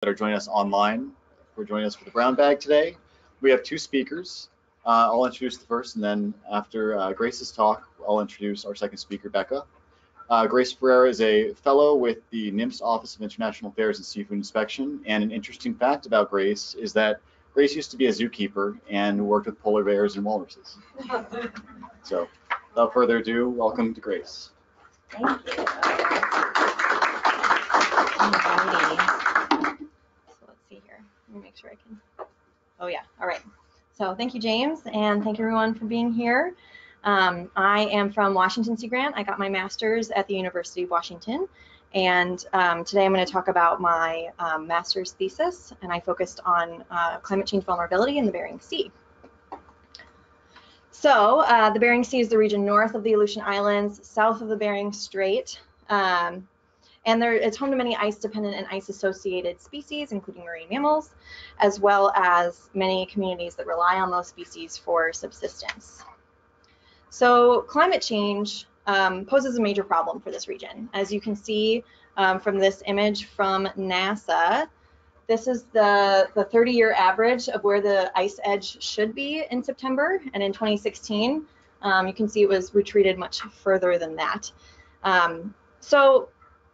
that are joining us online for joining us for the brown bag today. We have two speakers. I'll introduce the first, and then after Grace's talk, I'll introduce our second speaker, Becca. Grace Ferrara is a fellow with the NMFS Office of International Affairs and Seafood Inspection, and an interesting fact about Grace is that Grace used to be a zookeeper and worked with polar bears and walruses. So without further ado, welcome to Grace. Thank you. Alrighty. So let's see here. Let me make sure I can. Oh yeah. All right. So thank you, James, and thank you everyone for being here. I am from Washington Sea Grant. I got my master's at the University of Washington, and today I'm going to talk about my master's thesis, and I focused on climate change vulnerability in the Bering Sea. So the Bering Sea is the region north of the Aleutian Islands, south of the Bering Strait, and it's home to many ice-dependent and ice-associated species, including marine mammals, as well as many communities that rely on those species for subsistence. So climate change poses a major problem for this region. As you can see from this image from NASA, this is the 30-year average of where the ice edge should be in September, and in 2016, you can see it was retreated much further than that. So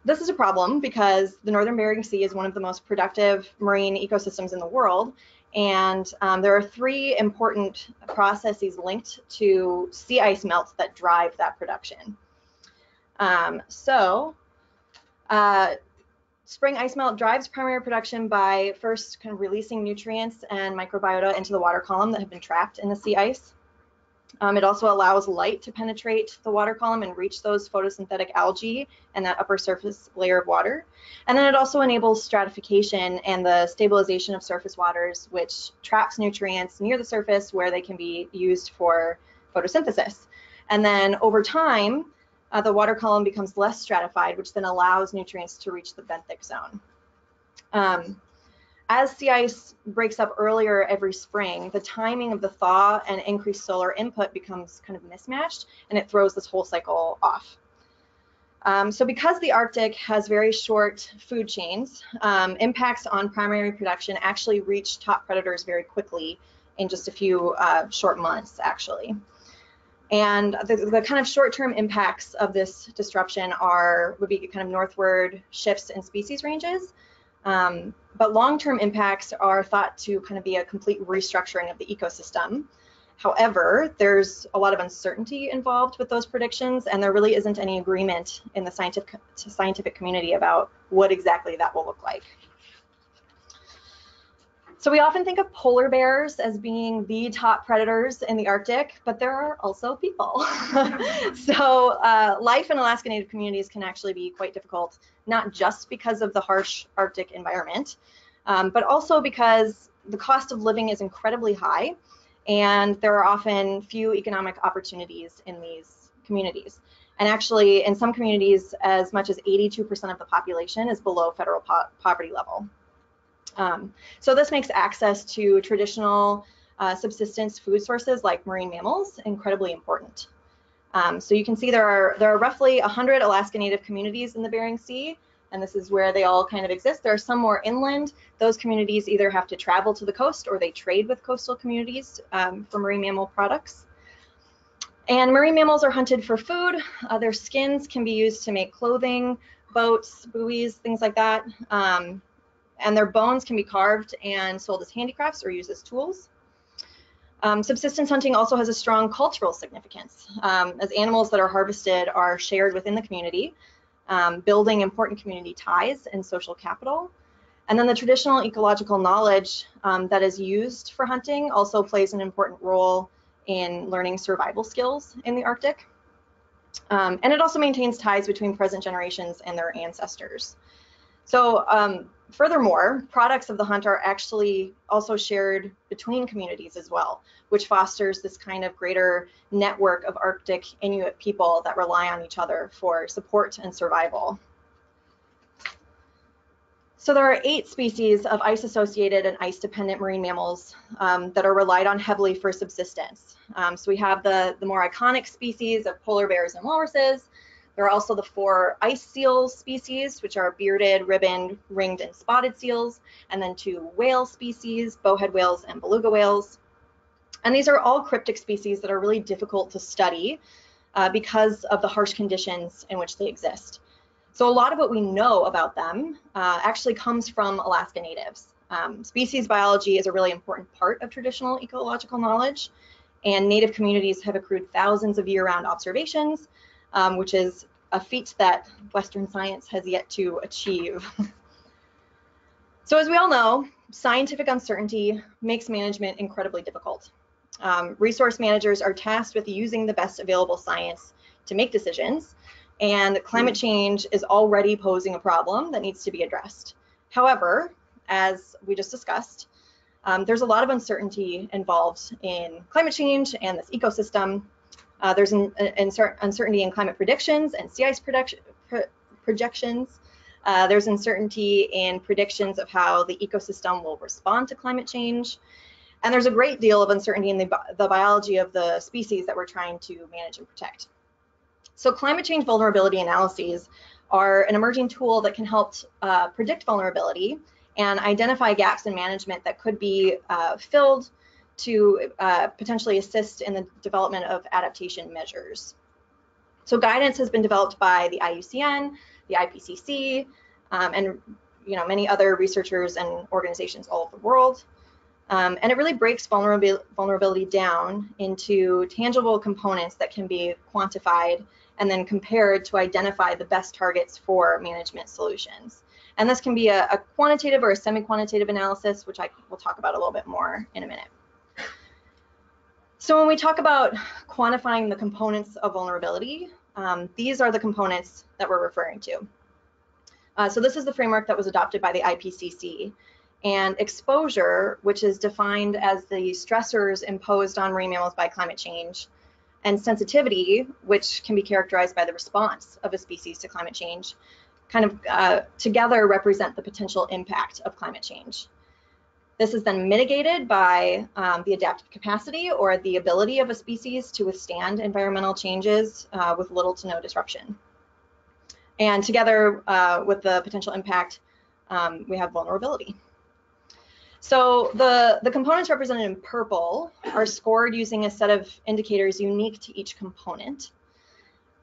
this is a problem because the northern Bering Sea is one of the most productive marine ecosystems in the world, and there are three important processes linked to sea ice melt that drive that production. Spring ice melt drives primary production by first kind of releasing nutrients and microbiota into the water column that have been trapped in the sea ice. It also allows light to penetrate the water column and reach those photosynthetic algae and that upper surface layer of water. And then it also enables stratification and the stabilization of surface waters, which traps nutrients near the surface where they can be used for photosynthesis. And then over time, the water column becomes less stratified, which then allows nutrients to reach the benthic zone. As sea ice breaks up earlier every spring, the timing of the thaw and increased solar input becomes kind of mismatched, and it throws this whole cycle off. So because the Arctic has very short food chains, impacts on primary production actually reach top predators very quickly in just a few short months, actually. And the kind of short-term impacts of this disruption would be kind of northward shifts in species ranges. But long-term impacts are thought to kind of be a complete restructuring of the ecosystem. However, there's a lot of uncertainty involved with those predictions, and there really isn't any agreement in the scientific community about what exactly that will look like. So we often think of polar bears as being the top predators in the Arctic, but there are also people. So life in Alaska Native communities can actually be quite difficult, not just because of the harsh Arctic environment, but also because the cost of living is incredibly high, and there are often few economic opportunities in these communities. And actually, in some communities, as much as 82% of the population is below federal poverty level. So this makes access to traditional subsistence food sources like marine mammals incredibly important. So you can see there are roughly 100 Alaska Native communities in the Bering Sea, and this is where they all kind of exist. There are some more inland. Those communities either have to travel to the coast or they trade with coastal communities for marine mammal products. And marine mammals are hunted for food. Their skins can be used to make clothing, boats, buoys, things like that. And their bones can be carved and sold as handicrafts or used as tools. Subsistence hunting also has a strong cultural significance, as animals that are harvested are shared within the community, building important community ties and social capital. And then the traditional ecological knowledge that is used for hunting also plays an important role in learning survival skills in the Arctic. And it also maintains ties between present generations and their ancestors. So furthermore, products of the hunt are actually also shared between communities as well, which fosters this kind of greater network of Arctic Inuit people that rely on each other for support and survival. So there are 8 species of ice-associated and ice-dependent marine mammals that are relied on heavily for subsistence. So we have the more iconic species of polar bears and walruses, There are also the 4 ice seal species, which are bearded, ribboned, ringed, and spotted seals, and then 2 whale species, bowhead whales and beluga whales. And these are all cryptic species that are really difficult to study because of the harsh conditions in which they exist. So a lot of what we know about them actually comes from Alaska natives. Species biology is a really important part of traditional ecological knowledge, and native communities have accrued thousands of year-round observations, which is a feat that Western science has yet to achieve. So as we all know, scientific uncertainty makes management incredibly difficult. Resource managers are tasked with using the best available science to make decisions, and climate change is already posing a problem that needs to be addressed. However, as we just discussed, there's a lot of uncertainty involved in climate change and this ecosystem. There's uncertainty in climate predictions and sea ice projections. There's uncertainty in predictions of how the ecosystem will respond to climate change. And there's a great deal of uncertainty in the biology of the species that we're trying to manage and protect. So climate change vulnerability analyses are an emerging tool that can help predict vulnerability and identify gaps in management that could be filled to potentially assist in the development of adaptation measures. So guidance has been developed by the IUCN, the IPCC, and many other researchers and organizations all over the world. And it really breaks vulnerability down into tangible components that can be quantified and then compared to identify the best targets for management solutions. And this can be a quantitative or a semi-quantitative analysis, which I will talk about a little bit more in a minute. So when we talk about quantifying the components of vulnerability, these are the components that we're referring to. So this is the framework that was adopted by the IPCC. And exposure, which is defined as the stressors imposed on marine mammals by climate change, and sensitivity, which can be characterized by the response of a species to climate change, kind of together represent the potential impact of climate change. This is then mitigated by the adaptive capacity or the ability of a species to withstand environmental changes with little to no disruption. And together with the potential impact, we have vulnerability. So the components represented in purple are scored using a set of indicators unique to each component.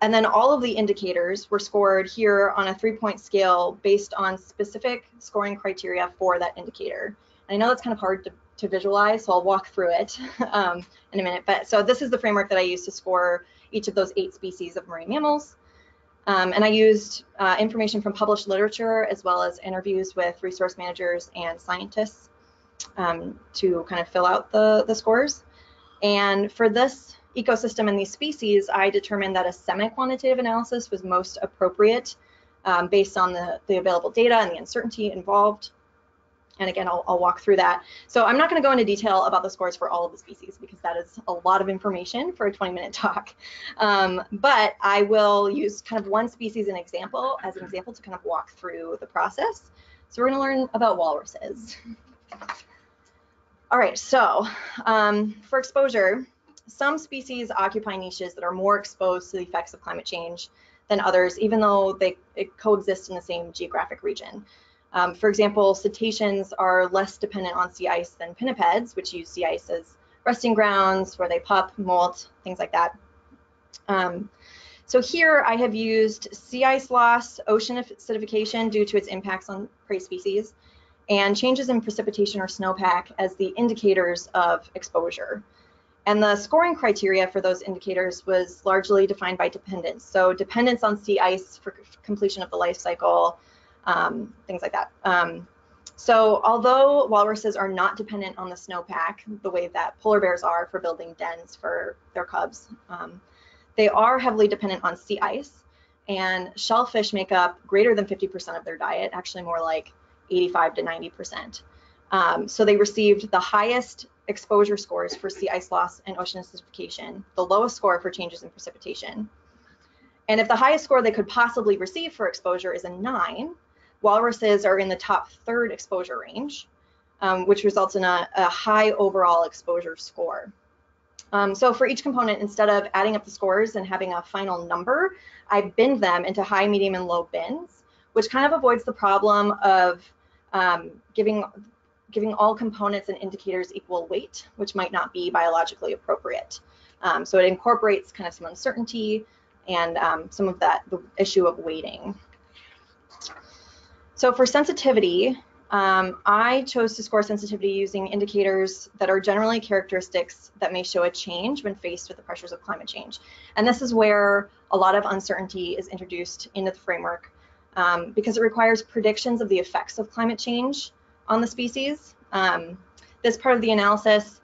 And then all of the indicators were scored here on a 3-point scale based on specific scoring criteria for that indicator. And I know that's kind of hard to visualize, so I'll walk through it in a minute. But so this is the framework that I used to score each of those 8 species of marine mammals. And I used information from published literature as well as interviews with resource managers and scientists to kind of fill out the scores. And for this ecosystem and these species, I determined that a semi-quantitative analysis was most appropriate based on the available data and the uncertainty involved. And again, I'll walk through that. So I'm not going to go into detail about the scores for all of the species because that is a lot of information for a 20-minute talk. But I will use kind of one species as an example to kind of walk through the process. So we're going to learn about walruses. All right, so for exposure, some species occupy niches that are more exposed to the effects of climate change than others, even though they coexist in the same geographic region. For example, cetaceans are less dependent on sea ice than pinnipeds, which use sea ice as resting grounds where they pup, molt, things like that. So here I have used sea ice loss, ocean acidification due to its impacts on prey species, and changes in precipitation or snowpack as the indicators of exposure. And the scoring criteria for those indicators was largely defined by dependence. So dependence on sea ice for completion of the life cycle, things like that. So although walruses are not dependent on the snowpack the way that polar bears are for building dens for their cubs, they are heavily dependent on sea ice, and shellfish make up greater than 50% of their diet, actually more like 85 to 90%. So they received the highest exposure scores for sea ice loss and ocean acidification, the lowest score for changes in precipitation. And if the highest score they could possibly receive for exposure is a 9, walruses are in the top 3rd exposure range, which results in a high overall exposure score. So for each component, instead of adding up the scores and having a final number, I binned them into high, medium, and low bins, which kind of avoids the problem of giving all components and indicators equal weight, which might not be biologically appropriate. So it incorporates kind of some uncertainty and some of the issue of weighting. So for sensitivity, I chose to score sensitivity using indicators that are generally characteristics that may show a change when faced with the pressures of climate change. And this is where a lot of uncertainty is introduced into the framework because it requires predictions of the effects of climate change on the species. This part of the analysis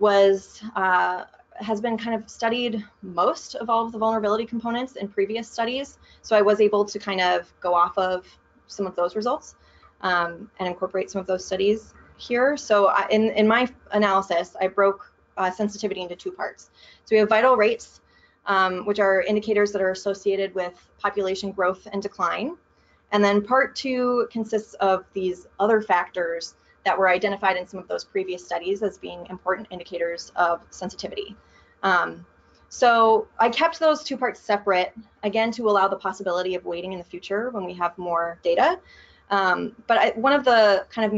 has been kind of studied most of all of the vulnerability components in previous studies. So I was able to kind of go off of some of those results and incorporate some of those studies here. So in my analysis, I broke sensitivity into two parts. So we have vital rates, which are indicators that are associated with population growth and decline. And then part two consists of these other factors that were identified in some of those previous studies as being important indicators of sensitivity. So I kept those two parts separate, again, to allow the possibility of weighting in the future when we have more data. But one of the kind of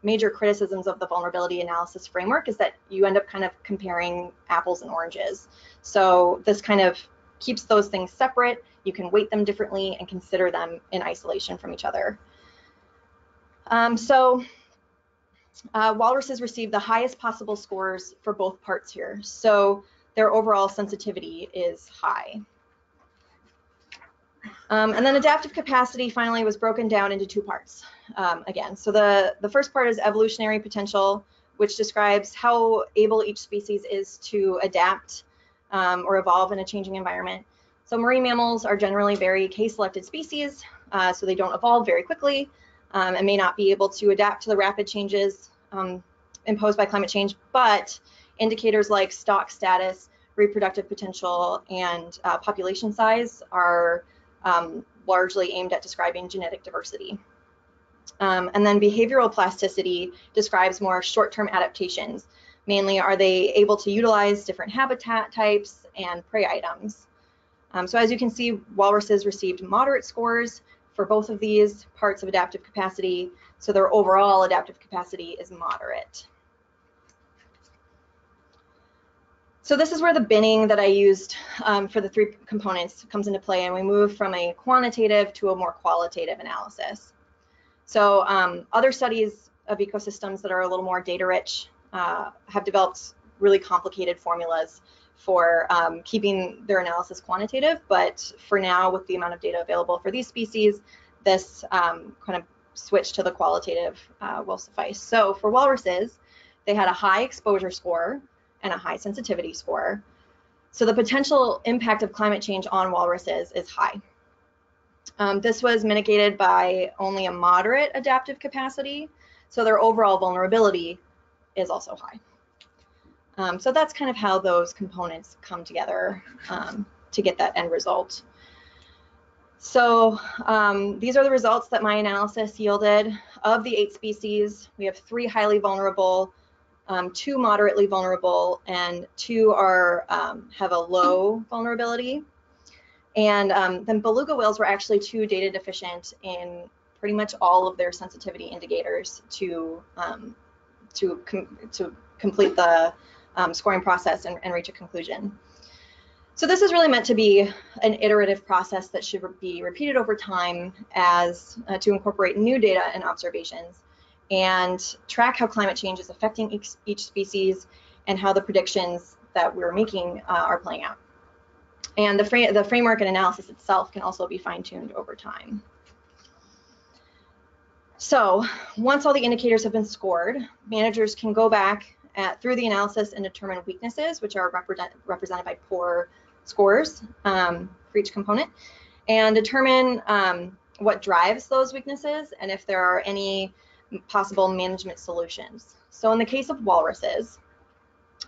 major criticisms of the vulnerability analysis framework is that you end up kind of comparing apples and oranges. So this kind of keeps those things separate. You can weight them differently and consider them in isolation from each other. Walruses received the highest possible scores for both parts here. So their overall sensitivity is high. And then adaptive capacity finally was broken down into two parts again. So the first part is evolutionary potential, which describes how able each species is to adapt or evolve in a changing environment. So marine mammals are generally very case-selected species, so they don't evolve very quickly and may not be able to adapt to the rapid changes imposed by climate change, but indicators like stock status, reproductive potential, and population size are largely aimed at describing genetic diversity. And then behavioral plasticity describes more short-term adaptations. Mainly, are they able to utilize different habitat types and prey items? So as you can see, walruses received moderate scores for both of these parts of adaptive capacity, so their overall adaptive capacity is moderate. So this is where the binning that I used for the three components comes into play, and we move from a quantitative to a more qualitative analysis. So other studies of ecosystems that are a little more data rich have developed really complicated formulas for keeping their analysis quantitative, but for now, with the amount of data available for these species, this kind of switch to the qualitative will suffice. So for walruses, they had a high exposure score and a high sensitivity score. So the potential impact of climate change on walruses is high. This was mitigated by only a moderate adaptive capacity, so their overall vulnerability is also high. So that's kind of how those components come together to get that end result. So these are the results that my analysis yielded. Of the 8 species, we have 3 highly vulnerable, 2 moderately vulnerable, and 2 are have a low vulnerability. And then beluga whales were actually 2 data deficient in pretty much all of their sensitivity indicators to complete the scoring process and reach a conclusion. So this is really meant to be an iterative process that should be repeated over time as to incorporate new data and observations and track how climate change is affecting each species and how the predictions that we're making are playing out. And the framework and analysis itself can also be fine-tuned over time. So once all the indicators have been scored, managers can go back through the analysis and determine weaknesses, which are represented by poor scores for each component, and determine what drives those weaknesses and if there are any possible management solutions. So in the case of walruses,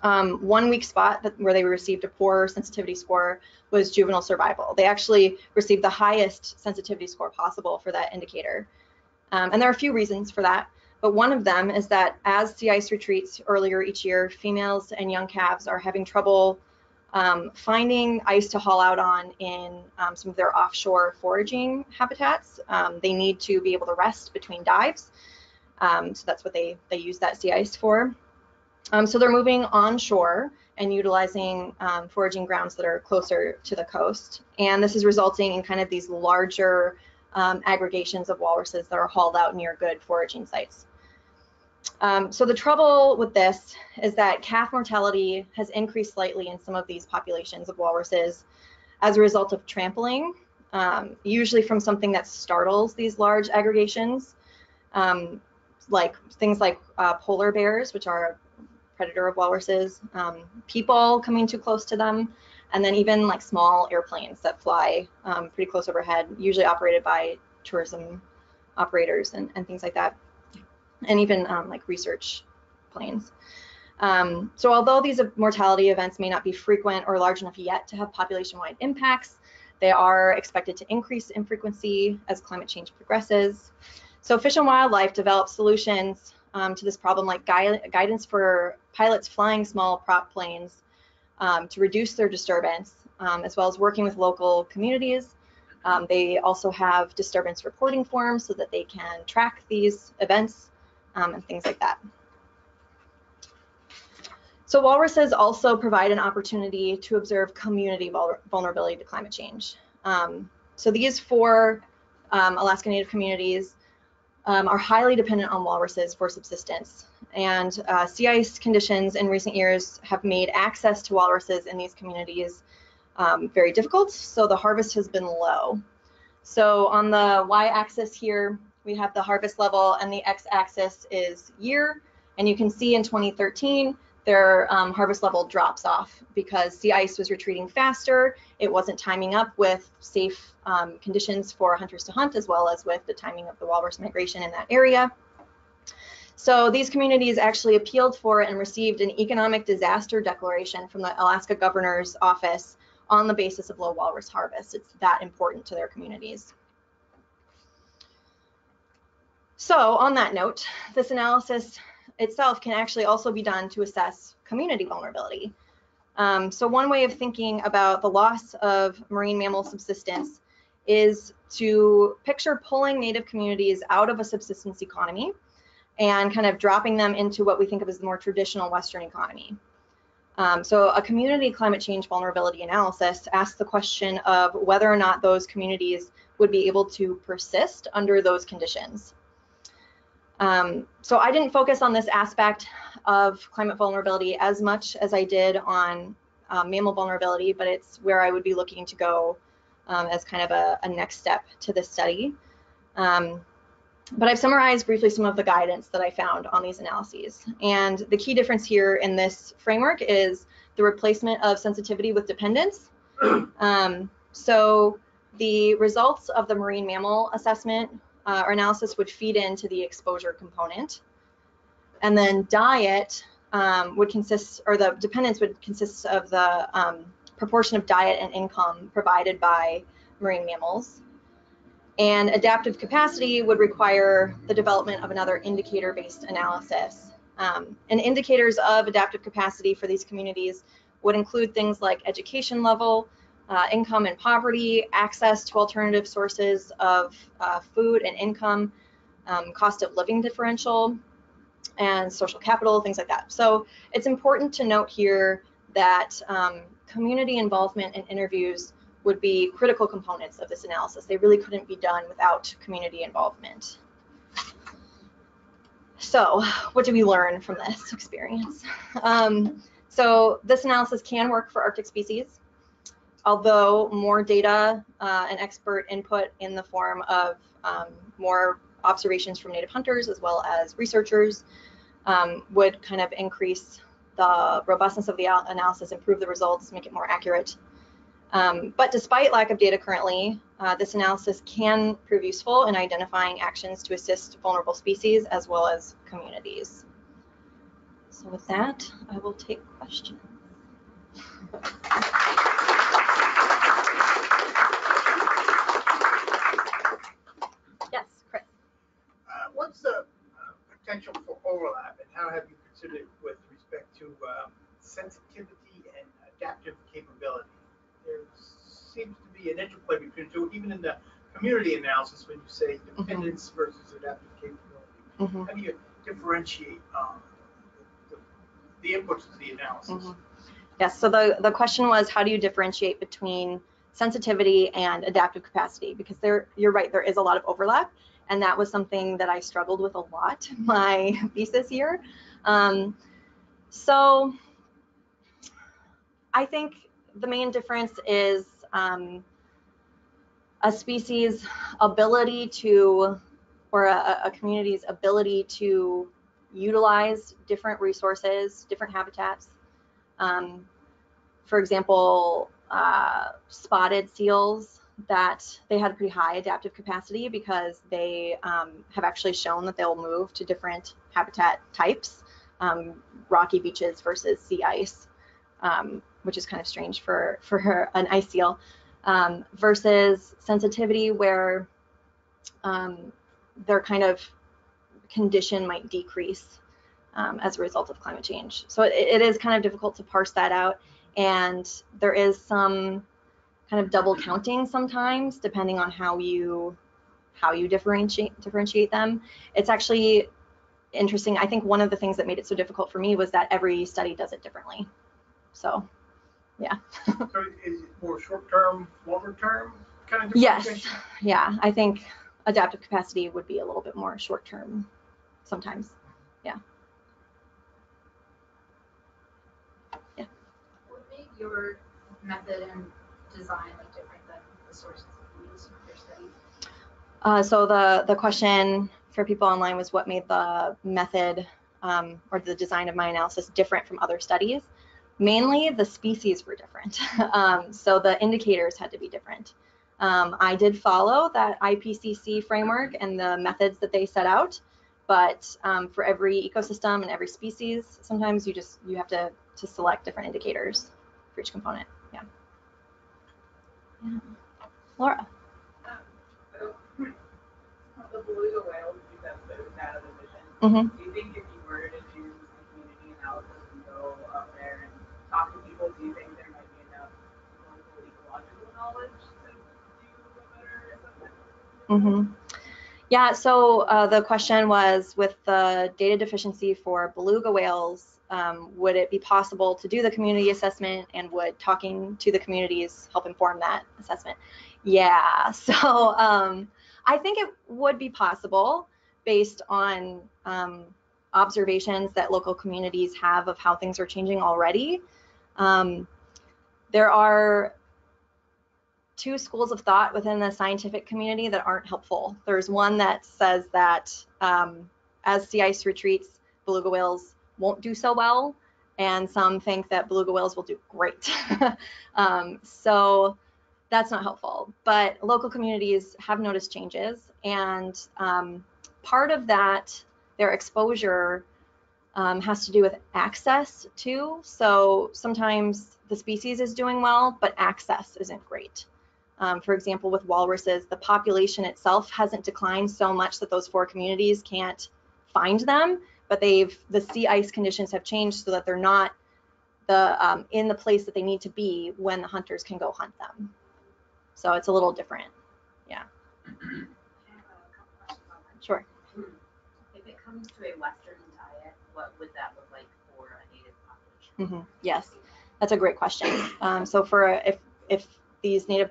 one weak spot where they received a poor sensitivity score was juvenile survival. They actually received the highest sensitivity score possible for that indicator. And there are a few reasons for that, But one of them is that as sea ice retreats earlier each year, females and young calves are having trouble finding ice to haul out on in some of their offshore foraging habitats. They need to be able to rest between dives. So that's what they use that sea ice for. So they're moving onshore and utilizing foraging grounds that are closer to the coast. And this is resulting in kind of these larger aggregations of walruses that are hauled out near good foraging sites. So the trouble with this is that calf mortality has increased slightly in some of these populations of walruses as a result of trampling, usually from something that startles these large aggregations, like things like polar bears, which are a predator of walruses, people coming too close to them, and then even like small airplanes that fly pretty close overhead, usually operated by tourism operators and things like that, and even like research planes. So although these mortality events may not be frequent or large enough yet to have population-wide impacts, they are expected to increase in frequency as climate change progresses. So Fish and Wildlife developed solutions to this problem, like guidance for pilots flying small prop planes to reduce their disturbance, as well as working with local communities. They also have disturbance reporting forms so that they can track these events and things like that. So walruses also provide an opportunity to observe community vulnerability to climate change. So these 4 Alaska Native communities are highly dependent on walruses for subsistence. And sea ice conditions in recent years have made access to walruses in these communities very difficult, so the harvest has been low. So on the y-axis here, we have the harvest level, and the x-axis is year. And you can see in 2013, their harvest level drops off because sea ice was retreating faster. It wasn't timing up with safe conditions for hunters to hunt, as well as with the timing of the walrus migration in that area. So these communities actually appealed for and received an economic disaster declaration from the Alaska Governor's Office on the basis of low walrus harvest. It's that important to their communities. So on that note, this analysis itself can actually also be done to assess community vulnerability. So one way of thinking about the loss of marine mammal subsistence is to picture pulling native communities out of a subsistence economy and kind of dropping them into what we think of as the more traditional Western economy. So a community climate change vulnerability analysis asks the question of whether or not those communities would be able to persist under those conditions. So I didn't focus on this aspect of climate vulnerability as much as I did on mammal vulnerability, but it's where I would be looking to go as kind of a next step to this study. But I've summarized briefly some of the guidance that I found on these analyses. And the key difference here in this framework is the replacement of sensitivity with dependence. So the results of the marine mammal assessment or analysis would feed into the exposure component. And then diet would consist, or the dependence would consist of the proportion of diet and income provided by marine mammals. And adaptive capacity would require the development of another indicator-based analysis. And indicators of adaptive capacity for these communities would include things like education level, income and poverty, access to alternative sources of food and income, cost of living differential, and social capital, things like that. So it's important to note here that community involvement in interviews would be critical components of this analysis. They really couldn't be done without community involvement. So what did we learn from this experience? So this analysis can work for Arctic species, although more data and expert input in the form of more observations from native hunters as well as researchers would kind of increase the robustness of the analysis, improve the results, make it more accurate. But despite lack of data currently, this analysis can prove useful in identifying actions to assist vulnerable species as well as communities. So with that, I will take questions. Yes, Chris. What's the potential overlap, and how have you considered it with respect to sensitivity and adaptive capability? There seems to be an interplay between the two, even in the community analysis when you say dependence versus adaptive capability. How do you differentiate the inputs to the analysis? Yes, so the question was, how do you differentiate between sensitivity and adaptive capacity? Because you're right, there is a lot of overlap, and that was something that I struggled with a lot my thesis year. So I think the main difference is a species' ability to, or a community's ability to utilize different resources, different habitats. For example, spotted seals, that they had a pretty high adaptive capacity because they have actually shown that they'll move to different habitat types, rocky beaches versus sea ice, which is kind of strange for an ice seal, versus sensitivity where their kind of condition might decrease as a result of climate change. So it is kind of difficult to parse that out, and there is some kind of double counting sometimes depending on how you differentiate them. It's actually interesting. I think one of the things that made it so difficult for me was that every study does it differently. So yeah. So is it more short-term, longer-term kind of differentiation? Yes. Yeah, I think adaptive capacity would be a little bit more short-term sometimes. Yeah. Yeah. What made your method and design different than the sources you use for your study? So the question for people online was, what made the method or the design of my analysis different from other studies? Mainly the species were different. So the indicators had to be different. I did follow that IPCC framework and the methods that they set out, but for every ecosystem and every species, sometimes you have to select different indicators for each component. Yeah. Laura. So, the beluga whales, you said that it was out of the mission. Do you think if you were to do some community analysis and go up there and talk to people, do you think there might be enough local ecological knowledge to do a better assessment? Yeah, so the question was, with the data deficiency for beluga whales, would it be possible to do the community assessment, and would talking to the communities help inform that assessment? Yeah, so I think it would be possible based on observations that local communities have of how things are changing already. There are two schools of thought within the scientific community that aren't helpful. There's one that says that as sea ice retreats, beluga whales won't do so well, and some think that beluga whales will do great. So that's not helpful, but local communities have noticed changes, and part of that, their exposure has to do with access too. So sometimes the species is doing well, but access isn't great. For example, with walruses, the population itself hasn't declined so much that those 4 communities can't find them, but the sea ice conditions have changed so that they're not in the place that they need to be when the hunters can go hunt them. So it's a little different. Yeah. I have a couple questions on that. Sure. If it comes to a Western diet, what would that look like for a native population? Yes, that's a great question. So if these native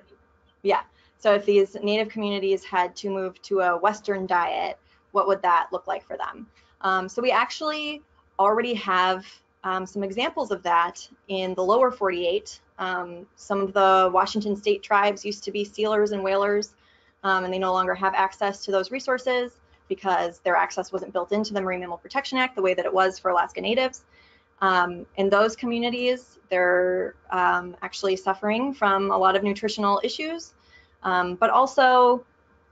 communities had to move to a Western diet, what would that look like for them? So we actually already have some examples of that in the lower 48. Some of the Washington state tribes used to be sealers and whalers, and they no longer have access to those resources because their access wasn't built into the Marine Mammal Protection Act the way that it was for Alaska Natives. In those communities, they're actually suffering from a lot of nutritional issues, but also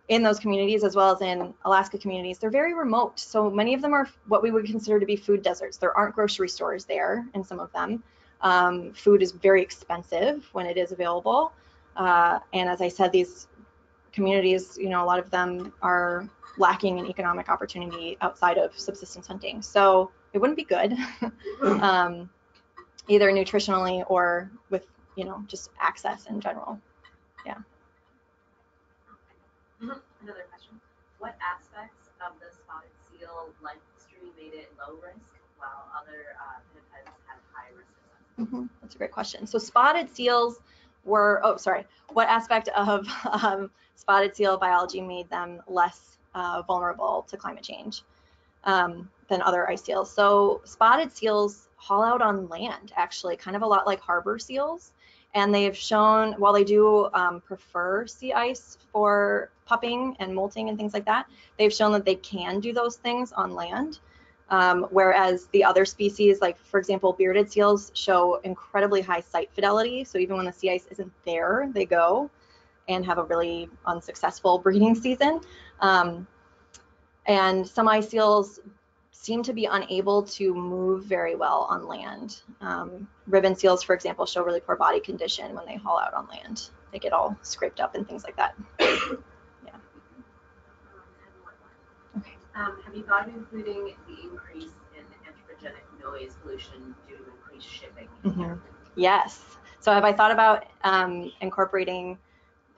in those communities, as well as in Alaska communities, they're very remote. So many of them are what we would consider to be food deserts. There aren't grocery stores there in some of them. Food is very expensive when it is available. And as I said, these communities, you know, a lot of them are lacking in economic opportunity outside of subsistence hunting. So it wouldn't be good, either nutritionally or with, you know, just access in general. Yeah. Another question. What aspects of the spotted seal life history made it low risk, while other pinnipeds had high risk? That's a great question. So spotted seals were, what aspect of spotted seal biology made them less vulnerable to climate change than other ice seals? So spotted seals haul out on land, actually, kind of a lot like harbor seals. And they've shown, while they do prefer sea ice for pupping and molting and things like that, they've shown that they can do those things on land. Whereas the other species, like for example, bearded seals, show incredibly high site fidelity. So even when the sea ice isn't there, they go and have a really unsuccessful breeding season. And some ice seals seem to be unable to move very well on land. Ribbon seals, for example, show really poor body condition when they haul out on land. They get all scraped up and things like that. Yeah. Okay. Have you thought of including the increase in anthropogenic noise pollution due to increased shipping? Yes. So have I thought about incorporating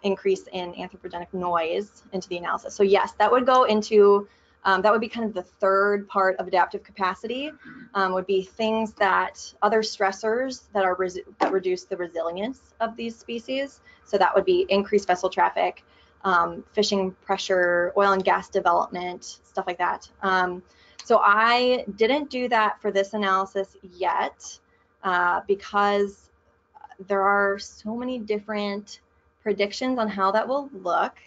increase in anthropogenic noise into the analysis? So yes, that would go into that would be kind of the third part of adaptive capacity, would be things that other stressors that are that reduce the resilience of these species. So that would be increased vessel traffic, fishing pressure, oil and gas development, stuff like that. So I didn't do that for this analysis yet because there are so many different predictions on how that will look.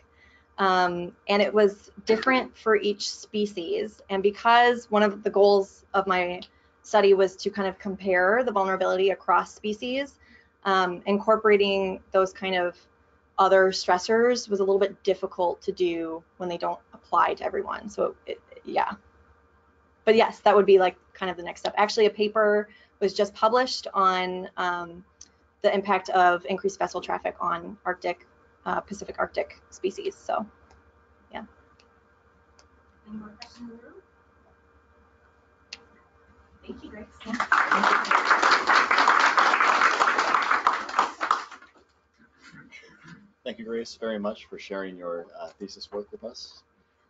And it was different for each species. And because one of the goals of my study was to kind of compare the vulnerability across species, incorporating those kind of other stressors was a little bit difficult to do when they don't apply to everyone. So yeah. But yes, that would be like kind of the next step. Actually, a paper was just published on the impact of increased vessel traffic on Arctic, Pacific Arctic species. So, yeah. Any more questions in the room? Thank you, Grace. Thank you, Grace, very much for sharing your thesis work with us.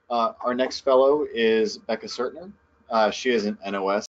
Our next fellow is Becca Sertner. She is an NOS